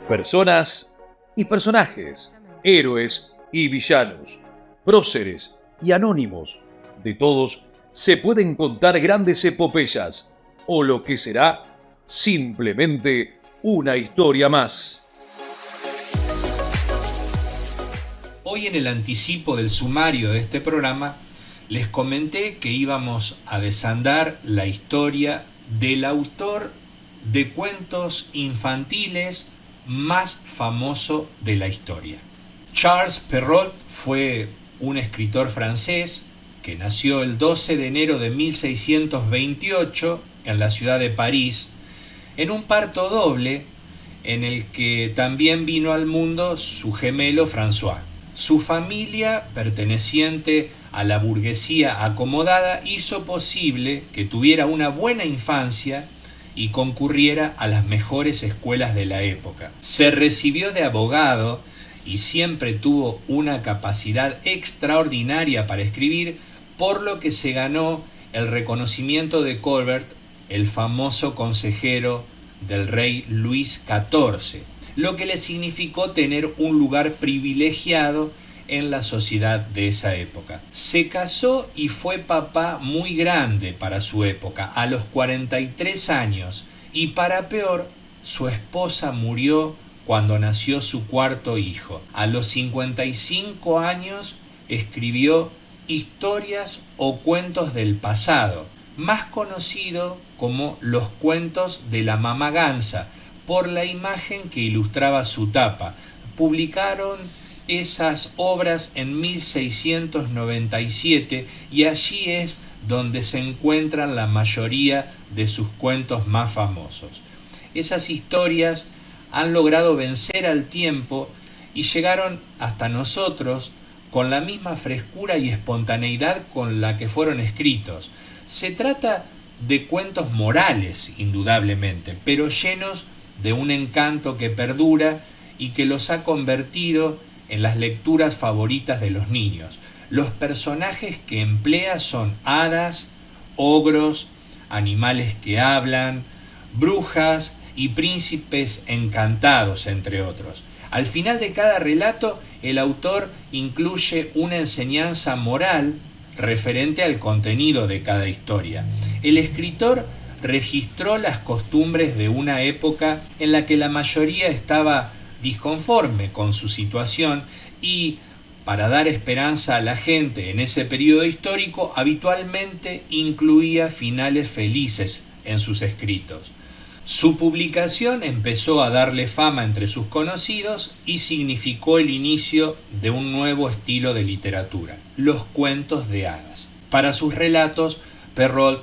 Personas y personajes, héroes y villanos, próceres y anónimos, de todos se pueden contar grandes epopeyas, o lo que será simplemente una historia más. Hoy en el anticipo del sumario de este programa les comenté que íbamos a desandar la historia del autor de cuentos infantiles más famoso de la historia. Charles Perrault fue un escritor francés que nació el 12 de enero de 1628 en la ciudad de París, en un parto doble en el que también vino al mundo su gemelo François. Su familia, perteneciente a la burguesía acomodada, hizo posible que tuviera una buena infancia y concurriera a las mejores escuelas de la época. Se recibió de abogado y siempre tuvo una capacidad extraordinaria para escribir, por lo que se ganó el reconocimiento de Colbert, el famoso consejero del rey Luis XIV, lo que le significó tener un lugar privilegiado en la sociedad de esa época. Se casó y fue papá muy grande para su época, a los 43 años, y para peor, su esposa murió cuando nació su cuarto hijo. A los 55 años escribió Historias o cuentos del pasado, más conocido como Los cuentos de la mamá Gansa, por la imagen que ilustraba su tapa. Publicaron esas obras en 1697 y allí es donde se encuentran la mayoría de sus cuentos más famosos. Esas historias han logrado vencer al tiempo y llegaron hasta nosotros con la misma frescura y espontaneidad con la que fueron escritos. Se trata de cuentos morales, indudablemente, pero llenos de un encanto que perdura y que los ha convertido en las lecturas favoritas de los niños. Los personajes que emplea son hadas, ogros, animales que hablan, brujas y príncipes encantados, entre otros. Al final de cada relato, el autor incluye una enseñanza moral referente al contenido de cada historia. El escritor registró las costumbres de una época en la que la mayoría estaba disconforme con su situación y, para dar esperanza a la gente en ese periodo histórico, habitualmente incluía finales felices en sus escritos. Su publicación empezó a darle fama entre sus conocidos y significó el inicio de un nuevo estilo de literatura, los cuentos de hadas. Para sus relatos, Perrault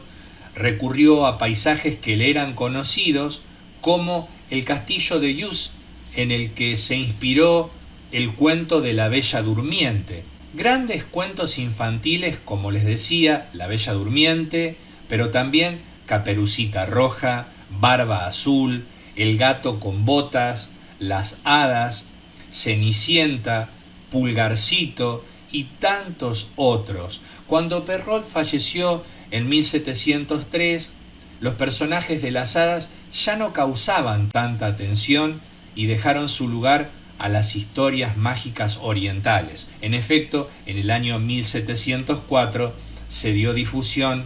recurrió a paisajes que le eran conocidos, como el castillo de Yuste, en el que se inspiró el cuento de la Bella Durmiente. Grandes cuentos infantiles, como les decía, la Bella Durmiente, pero también Caperucita Roja, Barba Azul, El gato con botas, Las hadas, Cenicienta, Pulgarcito y tantos otros. Cuando Perrault falleció en 1703, los personajes de las hadas ya no causaban tanta atención y dejaron su lugar a las historias mágicas orientales. En efecto, en el año 1704 se dio difusión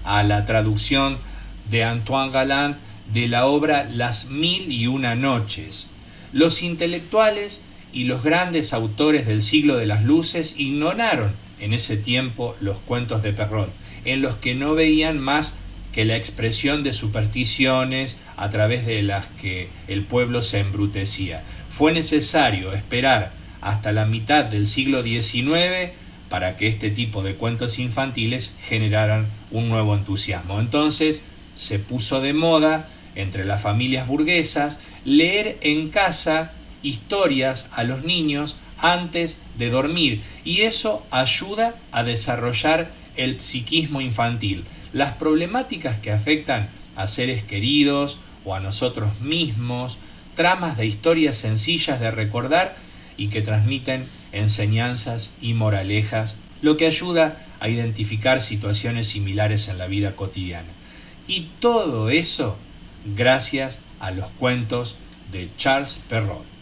a la traducción de Antoine Galland de la obra Las Mil y Una Noches. Los intelectuales y los grandes autores del siglo de las luces ignoraron en ese tiempo los cuentos de Perrault, en los que no veían más que la expresión de supersticiones a través de las que el pueblo se embrutecía. Fue necesario esperar hasta la mitad del siglo XIX para que este tipo de cuentos infantiles generaran un nuevo entusiasmo. Entonces se puso de moda entre las familias burguesas leer en casa historias a los niños antes de dormir, y eso ayuda a desarrollar el psiquismo infantil. Las problemáticas que afectan a seres queridos o a nosotros mismos, tramas de historias sencillas de recordar y que transmiten enseñanzas y moralejas, lo que ayuda a identificar situaciones similares en la vida cotidiana. Y todo eso gracias a los cuentos de Charles Perrault.